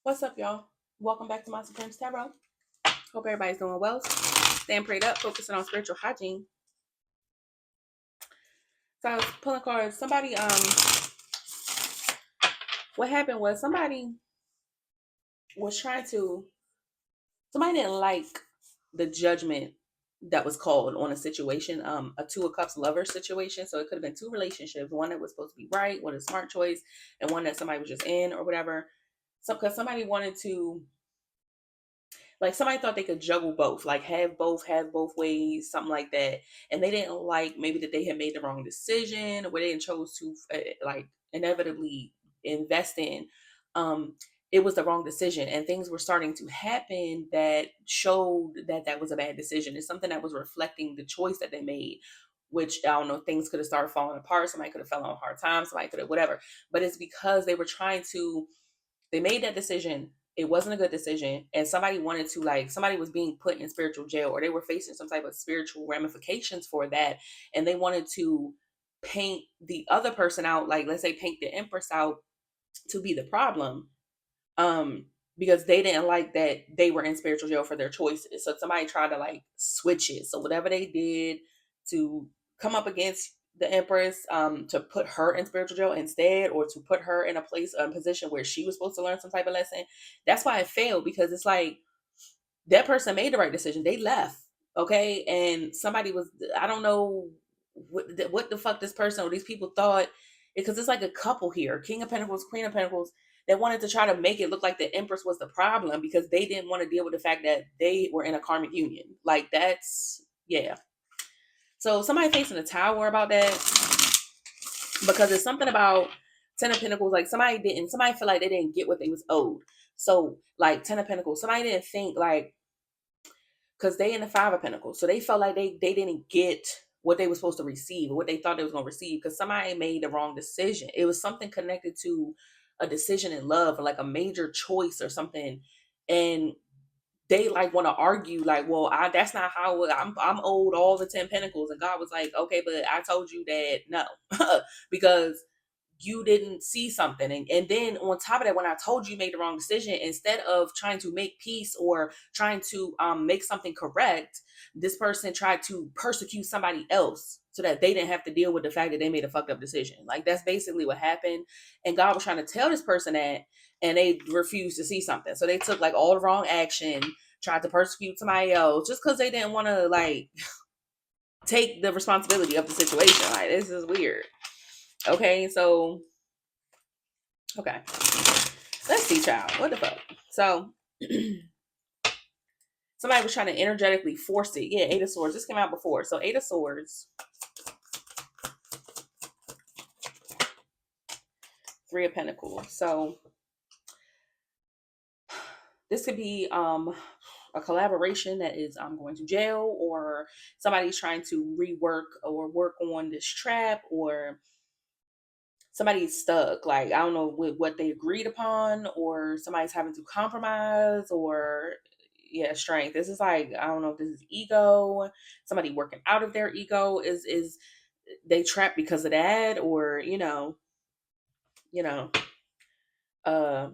What's up, y'all? Welcome back to my Supreme Tarot. Hope everybody's doing well. Staying prayed up, focusing on spiritual hygiene. So I was pulling cards. What happened was somebody was trying to, somebody didn't like the judgment that was called on a situation, a Two of Cups lover situation. So it could have been two relationships, one that was supposed to be right, what a smart choice, and one that somebody was just in or whatever. So because somebody wanted to, like somebody thought they could juggle both, like have both ways, something like that. And they didn't like maybe that they had made the wrong decision or they chose to like inevitably invest in. Um, it was the wrong decision, and things were starting to happen that showed that that was a bad decision. It's something that was reflecting the choice that they made. Which I don't know, things could have started falling apart. Somebody could have fell on hard times. Somebody could have whatever. But it's because they were trying to, they made that decision. It wasn't a good decision, and somebody wanted to, like, somebody was being put in spiritual jail, or they were facing some type of spiritual ramifications for that, and they wanted to paint the other person out, like let's say paint the empress out to be the problem, um because they didn't like that they were in spiritual jail for their choices. So somebody tried to like switch it. So whatever they did to come up against the empress, to put her in spiritual jail instead, or to put her in a place, a position where she was supposed to learn some type of lesson, that's why it failed. Because it's like that person made the right decision, they left, okay, and somebody was, I don't know what the fuck this person or these people thought, because it's like a couple here, King of Pentacles, Queen of Pentacles, that wanted to try to make it look like the Empress was the problem because they didn't want to deal with the fact that they were in a karmic union. Like, that's, yeah. So somebody facing a tower about that, because it's something about Ten of Pentacles, like somebody feel like they didn't get what they was owed. So like Ten of Pentacles, somebody didn't think like, because they in the Five of Pentacles, so they felt like they didn't get what they were supposed to receive or what they thought they was going to receive because somebody made the wrong decision. It was something connected to a decision in love, or like a major choice or something, and they like want to argue like, well, that's not how I'm owed all the 10 pentacles. And God was like, okay, but I told you that no, because you didn't see something. And then on top of that, when I told you made the wrong decision, instead of trying to make peace or trying to make something correct, this person tried to persecute somebody else so that they didn't have to deal with the fact that they made a fucked up decision. Like, that's basically what happened. And God was trying to tell this person that, and they refused to see something. So they took like all the wrong action, tried to persecute somebody else just because they didn't want to like take the responsibility of the situation. Like, this is weird. Okay, so okay. Let's see, child. What the fuck? So somebody was trying to energetically force it. Yeah, Eight of Swords. This came out before. So Eight of Swords, Three of Pentacles. So this could be a collaboration that is going to jail, or somebody's trying to rework or work on this trap, or somebody's stuck. Like, I don't know what they agreed upon, or somebody's having to compromise, or yeah, strength. This is like, I don't know if this is ego, somebody working out of their ego, is they trapped because of that, or you know, uh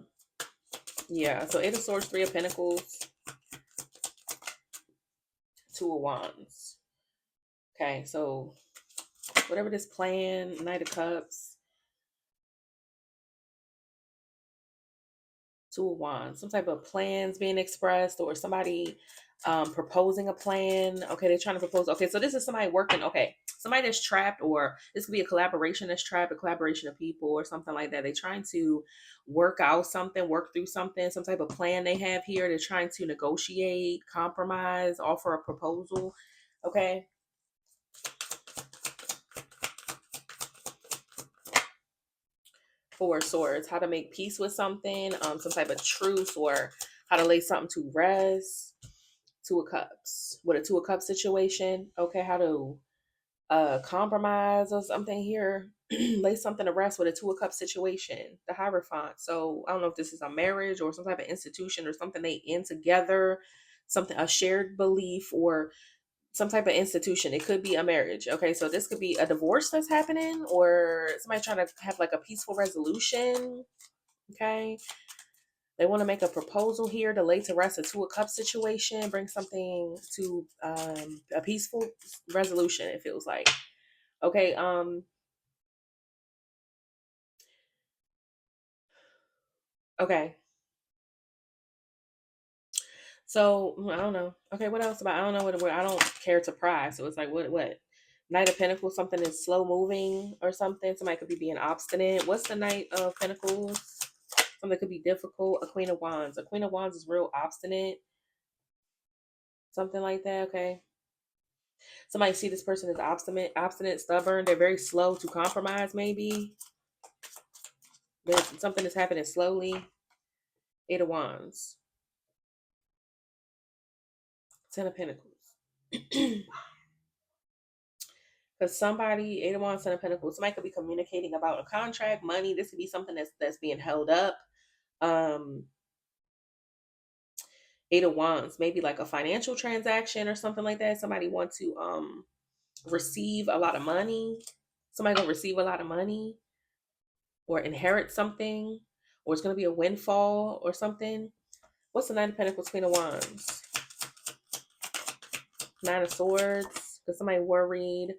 yeah. So Eight of Swords, Three of Pentacles, Two of Wands. Okay, so whatever this plan, Knight of Cups, Two of Wands, some type of plans being expressed, or somebody proposing a plan. Okay, they're trying to propose. Okay, so this is somebody working. Okay, somebody that's trapped, or this could be a collaboration that's trapped, a collaboration of people or something like that. They're trying to work out something, work through something, some type of plan they have here. They're trying to negotiate, compromise, offer a proposal. Okay. Four of Swords, how to make peace with something, some type of truce, or how to lay something to rest. Two of Cups, with a Two of Cups situation. Okay, how to compromise or something here. Lay something to rest with a Two of Cups situation. The Hierophant. So I don't know if this is a marriage or some type of institution or something they in together, something, a shared belief, or some type of institution. It could be a marriage. Okay, so this could be a divorce that's happening, or somebody trying to have like a peaceful resolution. Okay. They want to make a proposal here to lay to rest a Two of Cups situation, bring something to a peaceful resolution, it feels like. Okay, okay. So I don't know. Okay, what else about? I don't know what I don't care to pry. So it's like what? Knight of Pentacles, something is slow moving or something. Somebody could be being obstinate. What's the Knight of Pentacles? Something could be difficult. A Queen of Wands. A Queen of Wands is real obstinate. Something like that. Okay. Somebody see this person as obstinate, stubborn. They're very slow to compromise. Maybe there's something that's happening slowly. Eight of Wands. Ten of Pentacles. Because somebody, Eight of Wands, Ten of Pentacles, somebody could be communicating about a contract, money. This could be something that's being held up. Um, Eight of Wands, maybe like a financial transaction or something like that. Somebody want to receive a lot of money. Somebody gonna receive a lot of money or inherit something, or it's gonna be a windfall or something. What's the Nine of Pentacles, Queen of Wands? Nine of Swords. Because somebody worried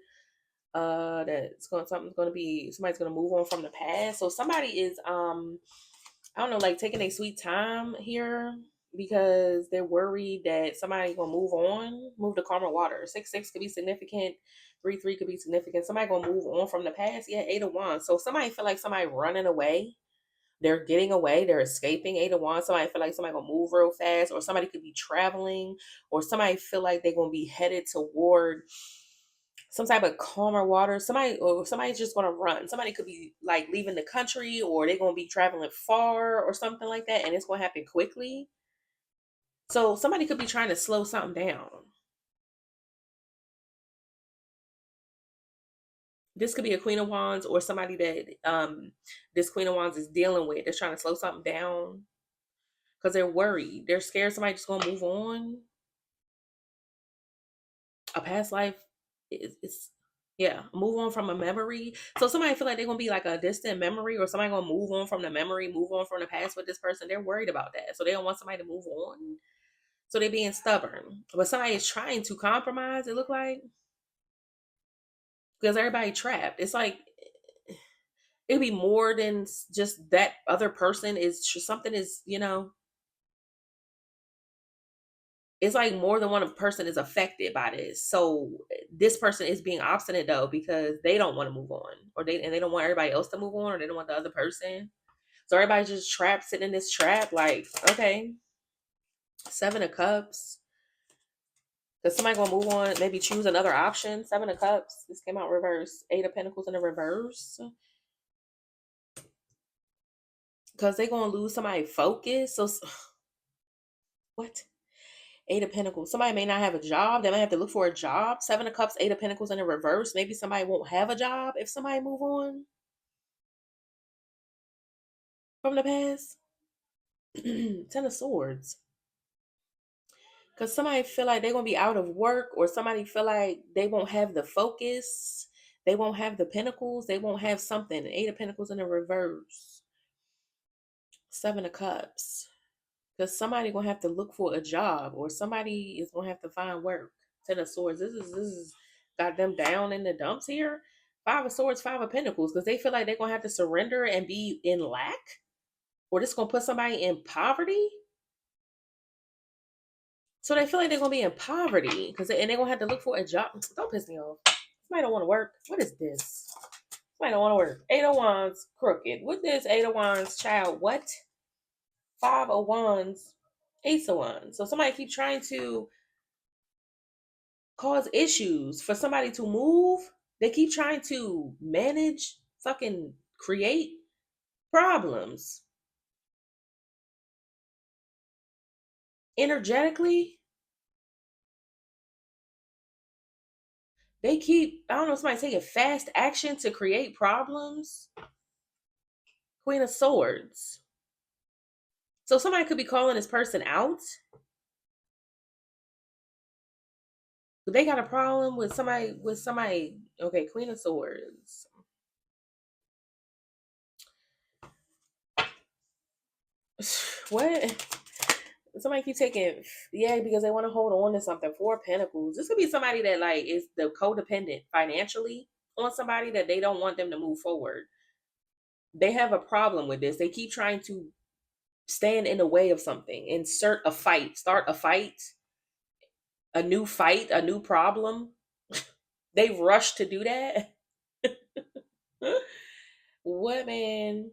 that somebody's gonna move on from the past. So somebody is I don't know, like taking a sweet time here because they're worried that somebody's gonna move the karma water. 6-6 could be significant. 3-3 could be significant. Somebody gonna move on from the past. Yeah, Eight of Wands. So somebody feel like somebody running away. They're getting away. They're escaping. Eight of Wands. Somebody feel like somebody gonna move real fast, or somebody could be traveling, or somebody feel like they're gonna be headed toward some type of calmer water. Somebody's just gonna run. Somebody could be like leaving the country, or they're gonna be traveling far or something like that, and it's gonna happen quickly. So somebody could be trying to slow something down. This could be a Queen of Wands or somebody that this Queen of Wands is dealing with. They're trying to slow something down because they're worried. They're scared somebody just gonna move on. A past life is yeah, move on from a memory. So somebody feel like they're gonna be like a distant memory, or somebody gonna move on from the memory, move on from the past with this person. They're worried about that, so they don't want somebody to move on. So they're being stubborn, but somebody is trying to compromise. It look like because everybody trapped. It's like it'd be more than just that other person is something is it's like more than one person is affected by this. So this person is being obstinate though because they don't want to move on, or they don't want everybody else to move on, or they don't want the other person. So everybody's just trapped, sitting in this trap. Like, okay, Seven of Cups. Because somebody gonna move on, maybe choose another option. Seven of Cups. This came out reverse. Eight of Pentacles in the reverse. Because they gonna lose somebody focus. So what? Eight of Pentacles. Somebody may not have a job. They might have to look for a job. Seven of Cups, Eight of Pentacles in the reverse. Maybe somebody won't have a job if somebody move on from the past. Ten of Swords. Because somebody feel like they're going to be out of work, or somebody feel like they won't have the focus. They won't have the pentacles. They won't have something. Eight of Pentacles in the reverse. Seven of Cups. Because somebody going to have to look for a job, or somebody is going to have to find work. Ten of Swords. This is got them down in the dumps here. Five of Swords, Five of Pentacles. Because they feel like they're going to have to surrender and be in lack. Or this going to put somebody in poverty. So they feel like they're gonna be in poverty and they're gonna have to look for a job. Don't piss me off. Somebody don't want to work. What is this? Somebody don't want to work. Eight of Wands, crooked. What is Eight of Wands, child? What? Five of Wands, Ace of Wands. So somebody keep trying to cause issues for somebody to move. They keep trying to manage, fucking create problems energetically. They keep, I don't know, somebody taking fast action to create problems. Queen of Swords. So somebody could be calling this person out. They got a problem with somebody. Okay, Queen of Swords. What? Somebody keep taking, yeah, because they want to hold on to something. Four of Pentacles. This could be somebody that like is the codependent financially on somebody that they don't want them to move forward. They have a problem with this. They keep trying to stand in the way of something, insert a fight, start a fight, a new problem. They rush to do that. What, man?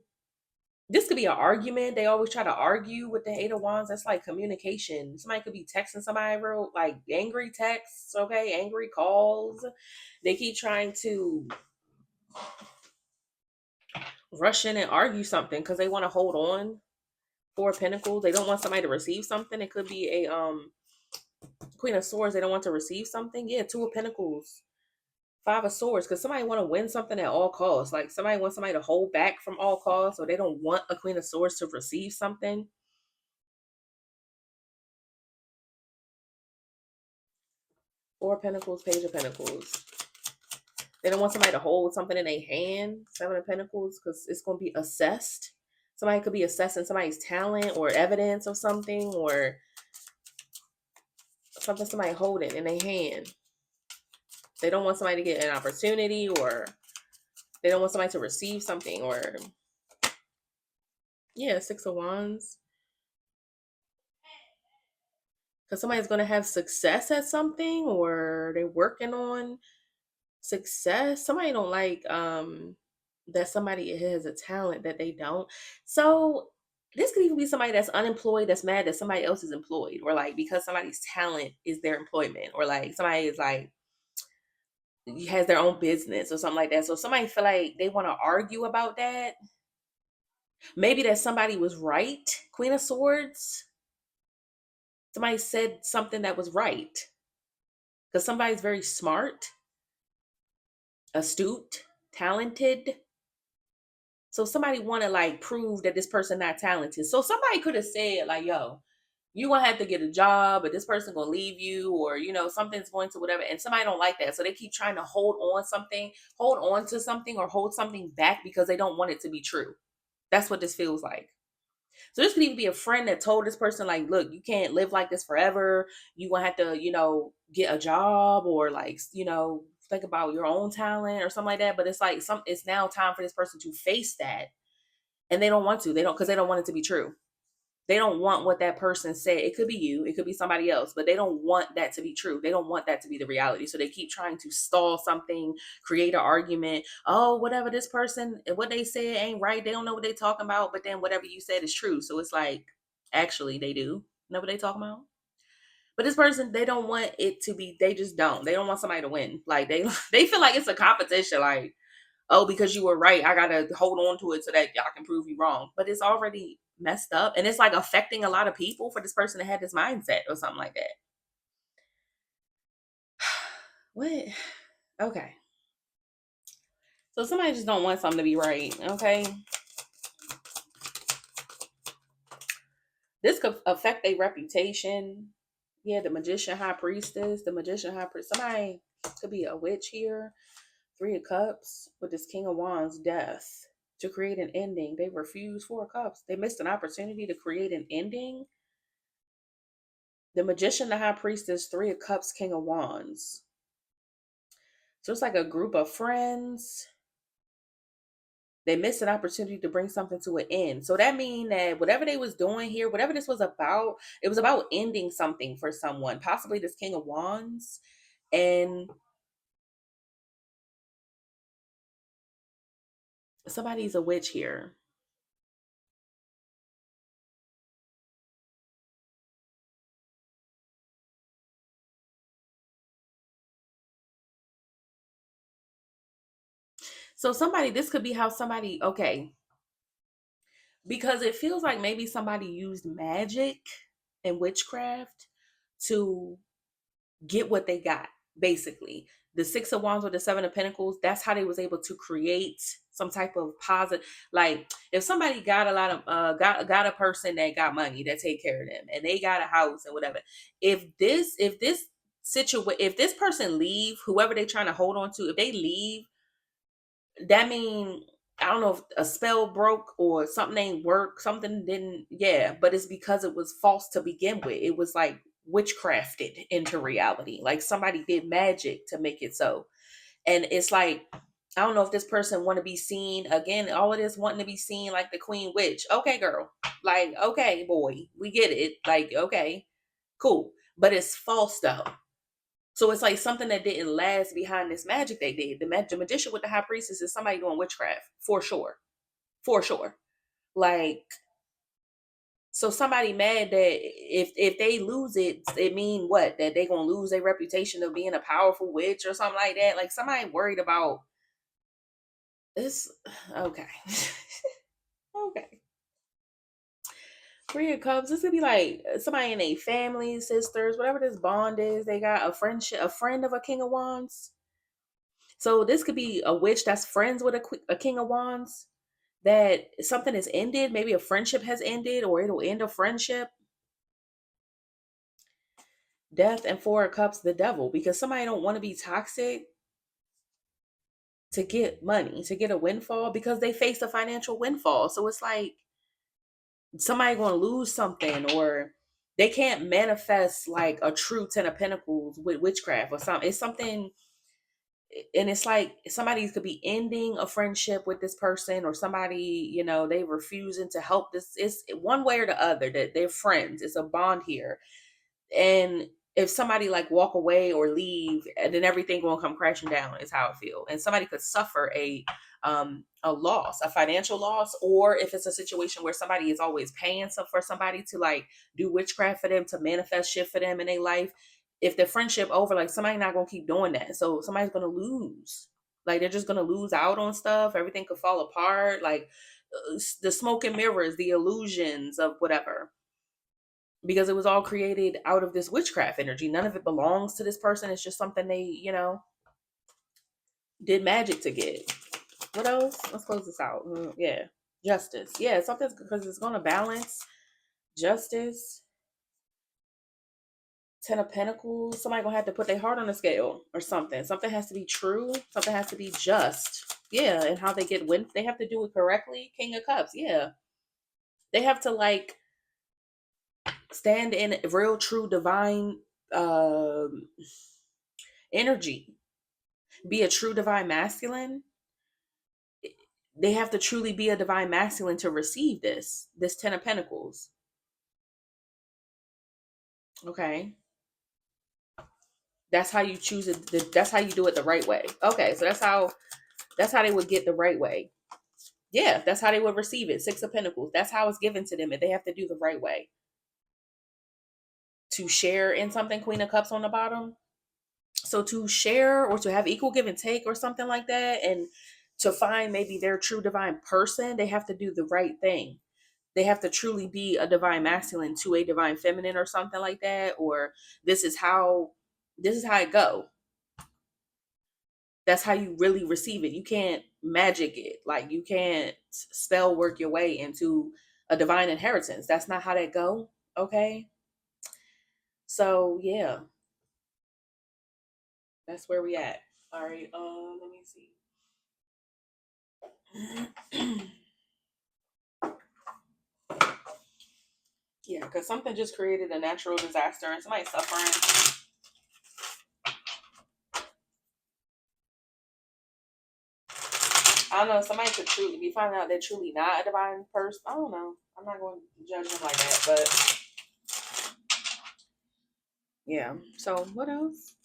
This could be an argument. They always try to argue with the Eight of Wands. That's like communication. Somebody could be texting somebody real like angry texts, okay, angry calls. They keep trying to rush in and argue something because they want to hold on. Four of Pentacles. They don't want somebody to receive something. It could be a Queen of Swords. They don't want to receive something. Yeah, Two of Pentacles. Five of Swords, because somebody want to win something at all costs. Like somebody wants somebody to hold back from all costs, or they don't want a Queen of Swords to receive something. Four of Pentacles, Page of Pentacles. They don't want somebody to hold something in their hand. Seven of Pentacles, because it's going to be assessed. Somebody could be assessing somebody's talent or evidence of something, or something somebody holding in their hand. They don't want somebody to get an opportunity, or they don't want somebody to receive something, or yeah, Six of Wands. Because somebody's going to have success at something, or they're working on success. Somebody don't like that somebody has a talent that they don't. So this could even be somebody that's unemployed, that's mad that somebody else is employed, or like because somebody's talent is their employment, or like somebody is like has their own business or something like that. So somebody feel like they want to argue about that. Maybe that somebody was right. Queen of Swords. Somebody said something that was right. Because somebody's very smart, astute, talented. So somebody want to like prove that this person not talented. So somebody could have said like, yo, you gonna have to get a job, or this person gonna leave you, or something's going to whatever. And somebody don't like that. So they keep trying to hold on to something, or hold something back because they don't want it to be true. That's what this feels like. So this could even be a friend that told this person like, look, you can't live like this forever. You gonna have to, get a job, or like, think about your own talent or something like that. But it's like it's now time for this person to face that. And they don't want to. They don't, because they don't want it to be true. They don't want what that person said. It could be you, it could be somebody else, but they don't want that to be true. They don't want that to be the reality. So they keep trying to stall something, create an argument. Oh, whatever this person, what they said ain't right. They don't know what they talking about, but then whatever you said is true. So it's like, actually, they do know what they talking about. But this person, they don't want it to be, they just don't. They don't want somebody to win. Like they feel like it's a competition. Like, oh, because you were right, I gotta hold on to it so that y'all can prove you wrong. But it's already messed up, and it's like affecting a lot of people for this person to have this mindset or something like that. What? Okay. So somebody just don't want something to be right. Okay. This could affect their reputation. Yeah, the magician, high priestess, the magician, high priest. Somebody could be a witch here. Three of Cups with this King of Wands, death. To create an ending. They refused. Four of Cups. They missed an opportunity to create an ending. The magician, the high priestess, Three of Cups, King of Wands. So it's like a group of friends. They missed an opportunity to bring something to an end. So that means that whatever they was doing here, whatever this was about, it was about ending something for someone, possibly this King of Wands. And somebody's a witch here. So somebody, this could be how somebody, okay, because it feels like maybe somebody used magic and witchcraft to get what they got, basically. The Six of Wands with the Seven of Pentacles, that's how they was able to create some type of positive. Like if somebody got a lot of got a person that got money that take care of them, and they got a house and whatever. If this person leave, whoever they trying to hold on to, if they leave, that means I don't know if a spell broke or something ain't work, something didn't, yeah, but it's because it was false to begin with. It was like witchcrafted into reality. Like somebody did magic to make it so. And it's like, I don't know if this person want to be seen again, all of this wanting to be seen like the queen witch. Okay, girl. Like, okay, boy, we get it. Like, okay, cool. But it's false though. So it's like something that didn't last behind this magic they did. The magician with the high priestess is somebody doing witchcraft for sure, for sure. Like, so somebody mad that if they lose it, it mean what? That they gonna lose their reputation of being a powerful witch or something like that. Like somebody worried about this. Okay, okay. Three of Cups. This could be like somebody in a family, sisters, whatever this bond is. They got a friendship, a friend of a King of Wands. So this could be a witch that's friends with a King of Wands. That something has ended. Maybe a friendship has ended, or it'll end a friendship. Death and Four of Cups, the devil, because somebody don't want to be toxic to get money, to get a windfall, because they face a financial windfall. So it's like somebody going to lose something, or they can't manifest like a true Ten of Pentacles with witchcraft or something. It's something, and it's like somebody could be ending a friendship with this person, or somebody, they refusing to help. This is one way or the other that they're friends. It's a bond here. And if somebody like walk away or leave, and then everything gonna come crashing down is how I feel. And somebody could suffer a loss, a financial loss, or if it's a situation where somebody is always paying for somebody to like do witchcraft for them, to manifest shit for them in their life. If the friendship over, like somebody not gonna keep doing that, so somebody's gonna lose. Like they're just gonna lose out on stuff. Everything could fall apart. Like the smoke and mirrors, the illusions of whatever, because it was all created out of this witchcraft energy. None of it belongs to this person. It's just something they, did magic to get. What else? Let's close this out. Yeah. Justice. Yeah, something's because it's going to balance. Justice. Ten of Pentacles. Somebody going to have to put their heart on the scale or something. Something has to be true. Something has to be just. Yeah. And how they get they have to do it correctly. King of Cups. Yeah. They have to like stand in real, true, divine um energy, be a true divine masculine. They have to truly be a divine masculine to receive this Ten of Pentacles. Okay, that's how you choose it. That's how you do it the right way. Okay, so that's how they would get the right way. Yeah, that's how they would receive it. Six of Pentacles. That's how it's given to them, and they have to do the right way to share in something. Queen of Cups on the bottom. So to share or to have equal give and take or something like that, and to find maybe their true divine person, they have to do the right thing. They have to truly be a divine masculine to a divine feminine or something like that. Or this is how it go. That's how you really receive it. You can't magic it. Like you can't spell work your way into a divine inheritance. That's not how that go. Okay. So yeah, that's where we at. All right. Let me see. Yeah, because something just created a natural disaster and somebody's suffering. I don't know. Somebody could truly be finding out they're truly not a divine person. I don't know. I'm not going to judge them like that, but yeah. So what else?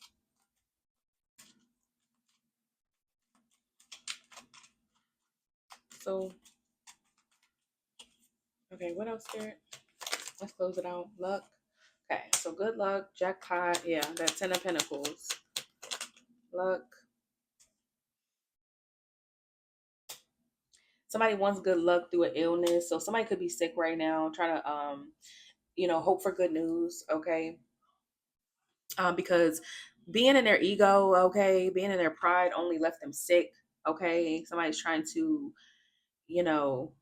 So okay, what else, Spirit? Let's close it out. Luck. Okay, so good luck, jackpot. Yeah, that Ten of Pentacles. Luck. Somebody wants good luck through an illness. So somebody could be sick right now, trying to hope for good news. Okay. Because being in their ego, okay, being in their pride only left them sick. Okay. Somebody's trying to, you know,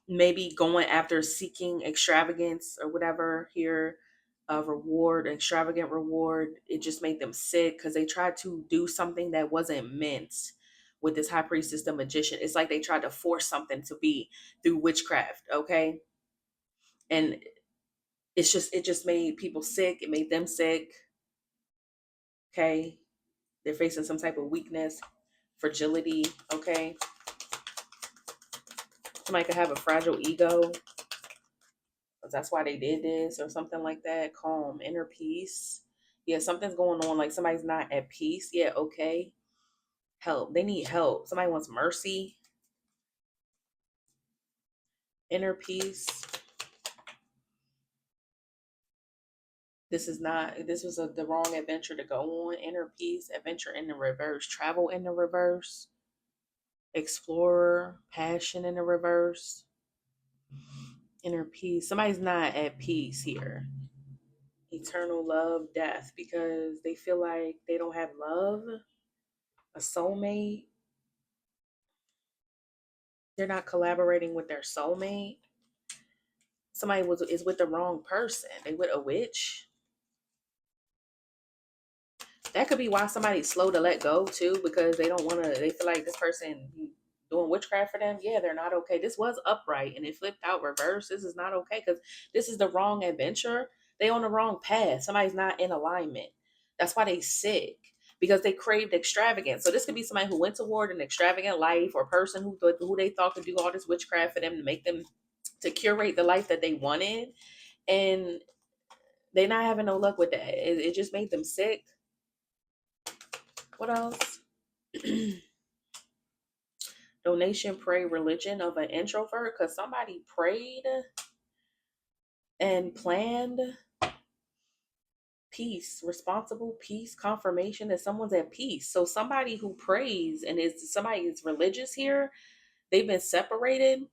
maybe going after seeking extravagance or whatever here, a reward, extravagant reward. It just made them sick because they tried to do something that wasn't meant with this high priestess, the magician. It's like they tried to force something to be through witchcraft, okay? And it just made people sick. It made them sick, okay? They're facing some type of weakness, fragility, okay? Somebody could have a fragile ego. That's why they did this or something like that. Calm, inner peace. Yeah, something's going on. Like somebody's not at peace. Yeah, okay. Help. They need help. Somebody wants mercy, inner peace. This was the wrong adventure to go on. Inner peace, adventure in the reverse, travel in the reverse, explorer, passion in the reverse, inner peace. Somebody's not at peace here. Eternal love, death, because they feel like they don't have love, a soulmate. They're not collaborating with their soulmate. Somebody is with the wrong person. They with a witch. That could be why somebody's slow to let go too, because they don't want to. They feel like this person doing witchcraft for them. Yeah, they're not okay. This was upright and it flipped out reverse. This is not okay because this is the wrong adventure. They on the wrong path. Somebody's not in alignment. That's why they sick, because they craved extravagance. So this could be somebody who went toward an extravagant life, or a person who they thought could do all this witchcraft for them to make them to curate the life that they wanted, and they not having no luck with that. It just made them sick. What else? Donation, pray, religion of an introvert, because somebody prayed and planned peace, responsible peace, confirmation that someone's at peace. So somebody who prays and is somebody is religious here, they've been separated.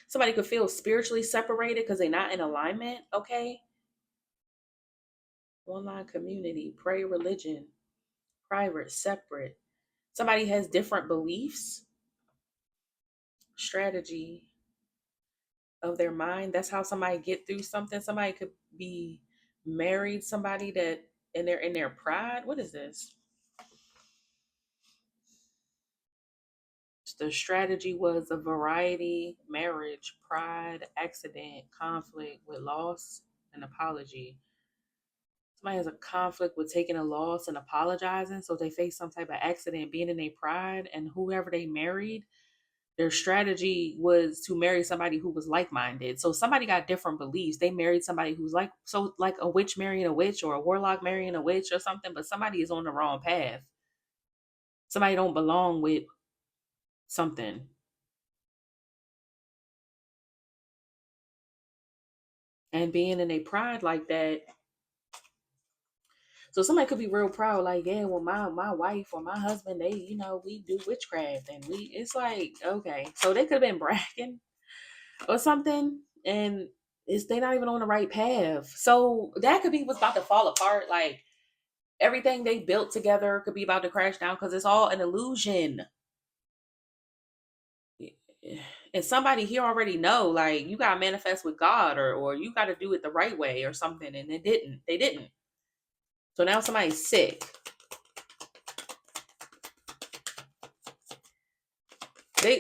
Somebody could feel spiritually separated because they're not in alignment. Okay. Online community, pray, religion, private, separate. Somebody has different beliefs, strategy of their mind. That's how somebody get through something. Somebody could be married, somebody that and they're in their pride. What is this? The strategy was a variety, marriage, pride, accident, conflict with loss and apology. Somebody has a conflict with taking a loss and apologizing. So they face some type of accident, being in their pride, and whoever they married, their strategy was to marry somebody who was like-minded. So somebody got different beliefs. They married somebody who's like a witch marrying a witch, or a warlock marrying a witch or something, but somebody is on the wrong path. Somebody don't belong with something. And being in a pride like that. So somebody could be real proud, like, yeah, well, my wife or my husband, they, we do witchcraft, and it's like, okay. So they could have been bragging or something, and they're not even on the right path. So that could be what's about to fall apart. Like everything they built together could be about to crash down because it's all an illusion. And somebody here already know, like, you gotta manifest with God, or you gotta do it the right way or something, and they didn't. So now somebody's sick.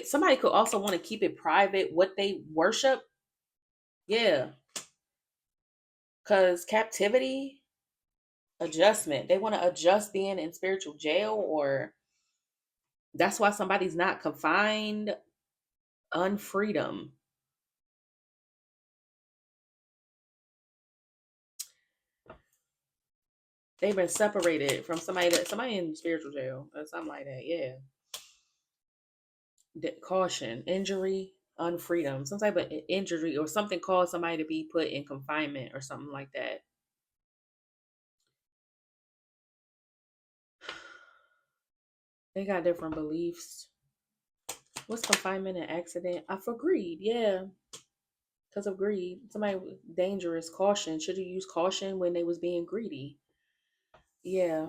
Somebody could also want to keep it private what they worship. Yeah, because captivity, adjustment. They want to adjust being in spiritual jail, or that's why somebody's not confined, unfreedom. They've been separated from somebody in spiritual jail or something like that. Yeah. Caution, injury, unfreedom, some type of injury or something caused somebody to be put in confinement or something like that. They got different beliefs. What's confinement and accident? I for greed, yeah. Because of greed. Somebody dangerous, caution. Should have used caution when they was being greedy. Yeah.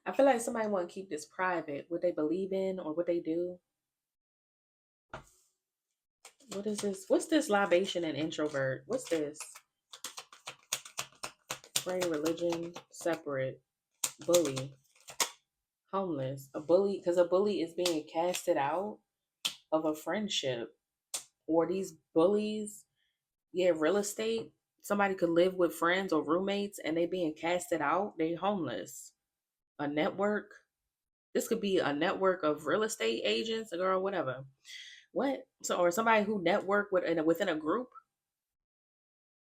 I feel like somebody want to keep this private. What they believe in or what they do. What is this? What's this libation and introvert? What's this? Brain, religion, separate, bully, homeless. A bully, because a bully is being casted out of a friendship. Or these bullies, yeah, real estate. Somebody could live with friends or roommates and they being casted out. They homeless. A network. This could be a network of real estate agents, a girl, whatever. What? So, or somebody who network within a group,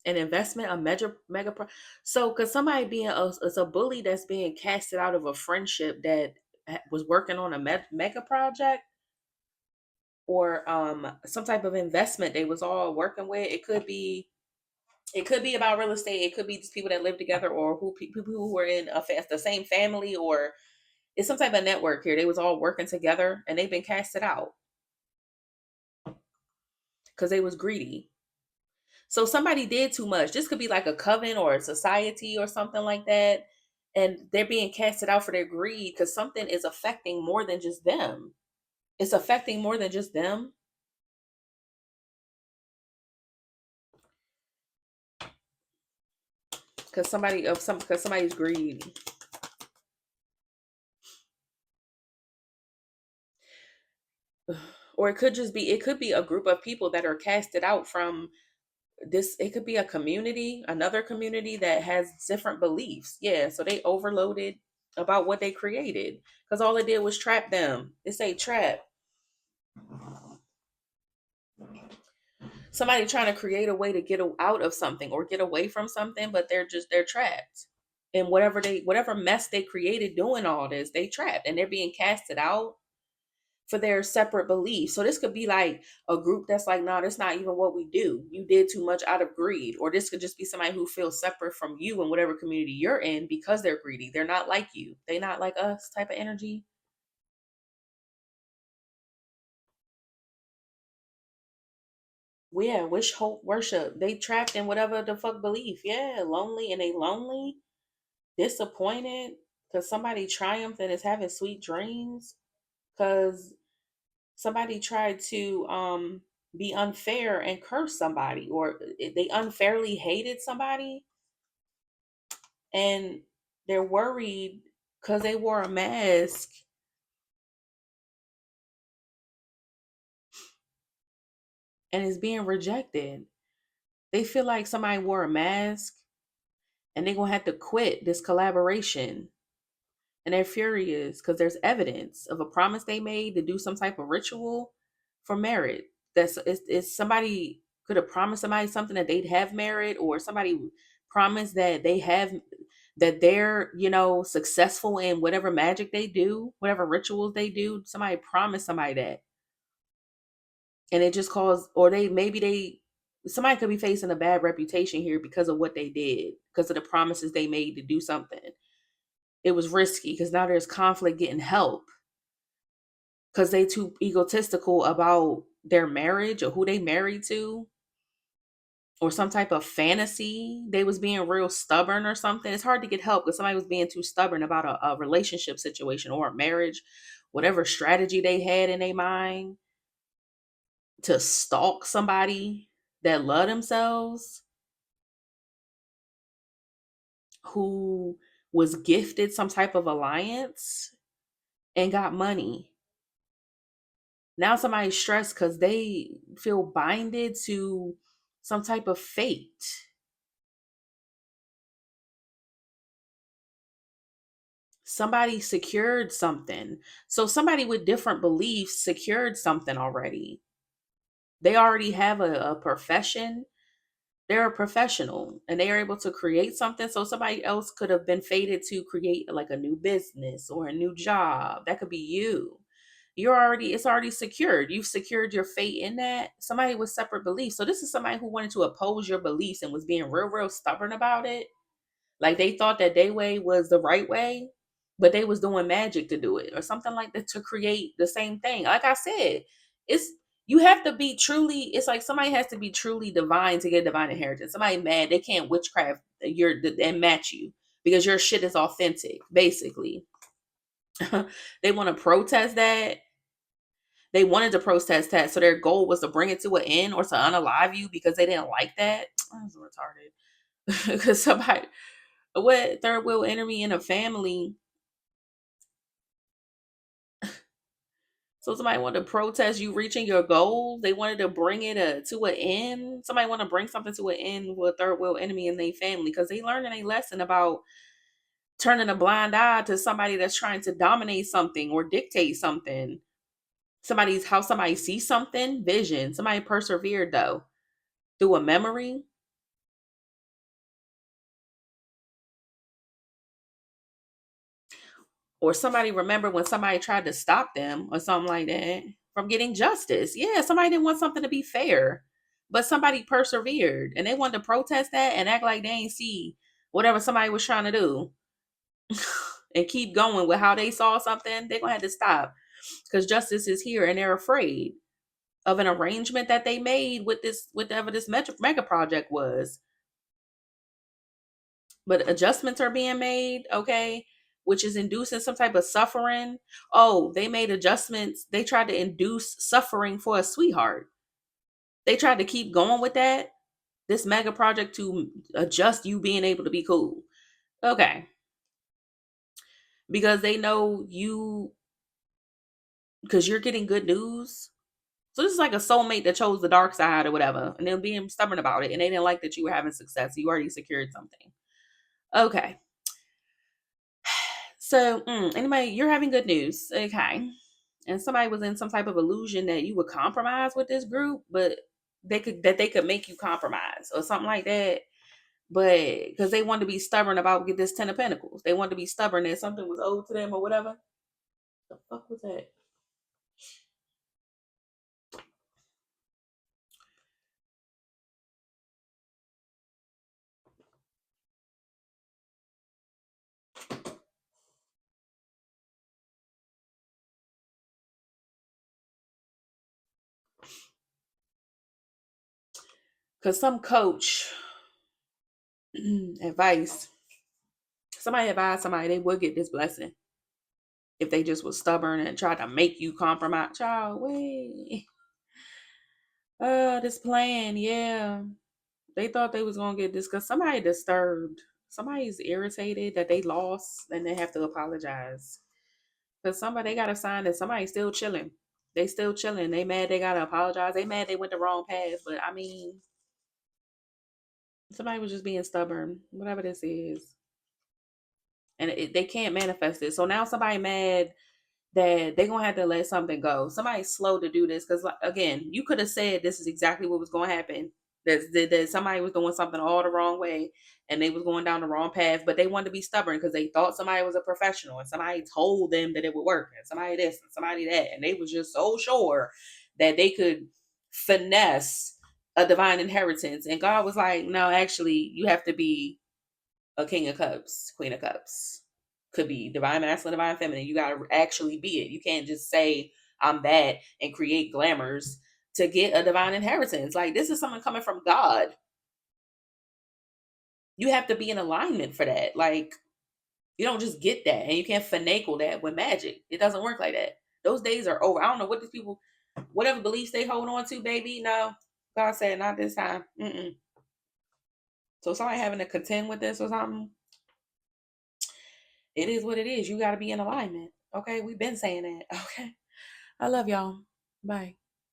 an investment, a so could somebody being a bully that's being casted out of a friendship that was working on a mega project, or some type of investment they was all working with. It could be about real estate. It could be just people that live together, or people who were in the same family, or it's some type of network here. They was all working together and they've been casted out because they was greedy. So somebody did too much. This could be like a coven or a society or something like that. And they're being casted out for their greed because something is affecting more than just them. It's affecting more than just them. Because somebody's greedy. Or it could be a group of people that are casted out from this. It could be a community, another community that has different beliefs. Yeah, so they overloaded about what they created because all it did was trap them. It's a trap. Somebody trying to create a way to get out of something or get away from something, but they're trapped. And whatever mess they created doing all this, they trapped and they're being casted out for their separate beliefs. So this could be like a group that's like, no, that's not even what we do. You did too much out of greed. Or this could just be somebody who feels separate from you in whatever community you're in because they're greedy. They're not like you. They not like us type of energy. Well, yeah, wish, hope, worship. They trapped in whatever the fuck belief. Yeah, lonely, and they lonely, disappointed because somebody triumphed and is having sweet dreams because somebody tried to be unfair and curse somebody, or they unfairly hated somebody, and they're worried because they wore a mask and is being rejected. They feel like somebody wore a mask and they're gonna have to quit this collaboration, and they're furious because there's evidence of a promise they made to do some type of ritual for merit. It's somebody could have promised somebody something that they'd have merit, or somebody promised that they're successful in whatever magic they do, whatever rituals they do. Somebody promised somebody that, and it just caused, or somebody could be facing a bad reputation here because of what they did, because of the promises they made to do something. It was risky because now there's conflict getting help because they too egotistical about their marriage or who they married to, or some type of fantasy. They was being real stubborn or something. It's hard to get help because somebody was being too stubborn about a relationship situation or a marriage, whatever strategy they had in their mind to stalk somebody that love themselves, who was gifted some type of alliance and got money. Now somebody's stressed because they feel binded to some type of fate. Somebody secured something. So somebody with different beliefs secured something already. They already have a profession. They're a professional and they are able to create something. So somebody else could have been fated to create like a new business or a new job. That could be you. It's already secured. You've secured your fate in that. Somebody with separate beliefs. So this is somebody who wanted to oppose your beliefs and was being real, real stubborn about it. Like they thought that their way was the right way, but they was doing magic to do it or something like that to create the same thing. Like I said, it's you have to be truly, it's like somebody has to be truly divine to get divine inheritance. Somebody mad, they can't witchcraft and match you because your shit is authentic, basically. They want to protest that. They wanted to protest that, so their goal was to bring it to an end or to unalive you because they didn't like that. I was retarded. Because somebody, what third wheel enemy in a family. So somebody wanted to protest you reaching your goals. They wanted to bring it to an end. Somebody want to bring something to an end with a third wheel enemy in their family because they learning a lesson about turning a blind eye to somebody that's trying to dominate something or dictate something. Somebody sees something, vision. Somebody persevered though through a memory. Or somebody remember when somebody tried to stop them or something like that from getting justice. Yeah, somebody didn't want something to be fair, but somebody persevered and they wanted to protest that and act like they ain't see whatever somebody was trying to do and keep going with how they saw something. They're gonna have to stop because justice is here and they're afraid of an arrangement that they made with this, whatever this mega project was. But adjustments are being made, okay, which is inducing some type of suffering. Oh, they made adjustments. They tried to induce suffering for a sweetheart. They tried to keep going with that. This mega project to adjust you being able to be cool. Okay. Because they know you, because you're getting good news. So this is like a soulmate that chose the dark side or whatever, and they're being stubborn about it, and they didn't like that you were having success. You already secured something. Okay. So, anyway, you're having good news. Okay. And somebody was in some type of illusion that you would compromise with this group, but they could make you compromise or something like that. But because they wanted to be stubborn about get this 10 of Pentacles. They wanted to be stubborn that something was owed to them or whatever. The fuck was that? Because some coach advice, somebody advised somebody they would get this blessing if they just was stubborn and tried to make you compromise. Child, wait. This plan, yeah. They thought they was gonna get this because somebody disturbed. Somebody's irritated that they lost and they have to apologize. Because somebody they got a sign that somebody's still chilling. They still chilling. They mad they gotta apologize. They mad they went the wrong path. But I mean, somebody was just being stubborn. Whatever this is. And they can't manifest it. So now somebody mad that they're gonna have to let something go. Somebody's slow to do this because, like, again, you could have said this is exactly what was going to happen. That somebody was doing something all the wrong way and they was going down the wrong path, but they wanted to be stubborn because they thought somebody was a professional and somebody told them that it would work and somebody this and somebody that, and they was just so sure that they could finesse a divine inheritance. And God was like, no, actually, you have to be a King of Cups, Queen of Cups. Could be divine masculine, divine feminine. You gotta actually be it. You can't just say I'm that and create glamours to get a divine inheritance. Like, this is something coming from God. You have to be in alignment for that. Like, you don't just get that, and you can't finagle that with magic. It doesn't work like that. Those days are over. I don't know what these people, whatever beliefs they hold on to, baby. No, God said not this time. So somebody having to contend with this or something, it is what it is. You got to be in alignment. Okay, we've been saying that. Okay, I love y'all. Bye.